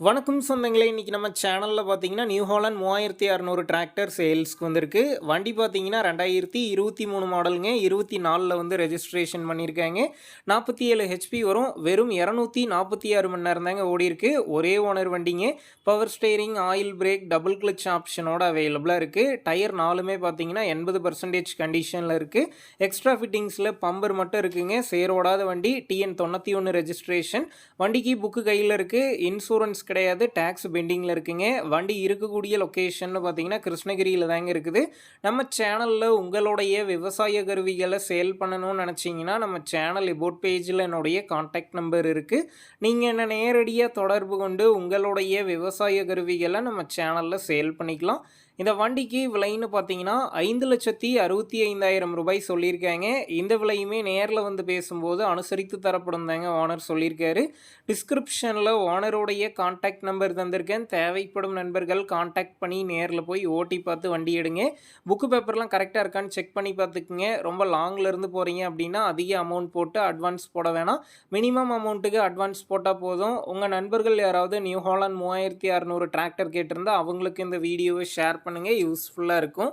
வணக்கம் சொந்தங்களே! இன்னைக்கு நம்ம சேனல்ல பார்த்தீங்கன்னா, நியூ ஹாலண்ட் 3600 டிராக்டர் சேல்ஸ்க்கு வந்திருக்கு. வண்டி பார்த்தீங்கன்னா 2023 மாடலுங்க. 24ல வந்து ரெஜிஸ்ட்ரேஷன் பண்ணியிருக்காங்க. 47 ஹெச்பி வரும். வெறும் 246 மணி நேரம் தாங்க ஓடியிருக்கு. ஒரே ஓனர் வண்டிங்க. Power steering, oil brake, double clutch ஆப்ஷனோட அவைலபிளா இருக்கு. டயர் 4மே பார்த்தீங்கன்னா 80% கண்டிஷன்ல இருக்கு. எக்ஸ்ட்ரா ஃபிட்டிங்ஸ்ல பம்பர் மட்டும் இருக்குங்க. சேரோடாத வண்டி. TN 91 registration. வண்டிக்கு புக்கு கையில இருக்கு. இன்சூரன்ஸ் கிடையாது. டாக்ஸ் பெண்டிங்கில் இருக்குங்க. வண்டி இருக்கக்கூடிய லொக்கேஷன் பார்த்தீங்கன்னா கிருஷ்ணகிரியில் தாங்க இருக்குது. நம்ம சேனலில் உங்களுடைய விவசாய கருவிகளை சேல் பண்ணணும்னு நினச்சிங்கன்னா நம்ம சேனல் எபோட் பேஜில் என்னுடைய கான்டாக்ட் நம்பர் இருக்குது. நீங்கள் என்ன நேரடியாக தொடர்பு கொண்டு உங்களுடைய விவசாய கருவிகளை நம்ம சேனலில் சேல் பண்ணிக்கலாம். இந்த வண்டிக்கு விலைன்னு பார்த்தீங்கன்னா 5,65,000 ரூபாய் சொல்லியிருக்காங்க. இந்த விலையுமே நேரில் வந்து பேசும்போது அனுசரித்து தரப்படும் தாங்க ஓனர் சொல்லியிருக்காரு. டிஸ்கிரிப்ஷனில் ஓனருடைய கான்டாக்ட் நம்பர் தந்திருக்கேன். தேவைப்படும் நண்பர்கள் கான்டாக்ட் பண்ணி நேரில் போய் ஓட்டி பார்த்து வண்டி எடுங்க. புக்கு பேப்பர்லாம் கரெக்டாக இருக்கான்னு செக் பண்ணி பார்த்துக்குங்க. ரொம்ப லாங்கிலேருந்து போகிறீங்க அப்படின்னா அதிக அமௌண்ட் போட்டு அட்வான்ஸ் போட வேணாம். மினிமம் அமௌண்ட்டுக்கு அட்வான்ஸ் போட்டால் போதும். உங்கள் நண்பர்கள் யாராவது நியூ ஹாலண்ட் 3600 டிராக்டர் கேட்டிருந்தா அவங்களுக்கு இந்த வீடியோவை ஷேர் பண்ணுங்கள். யூஸ்ஃபுல்லாக இருக்கும்.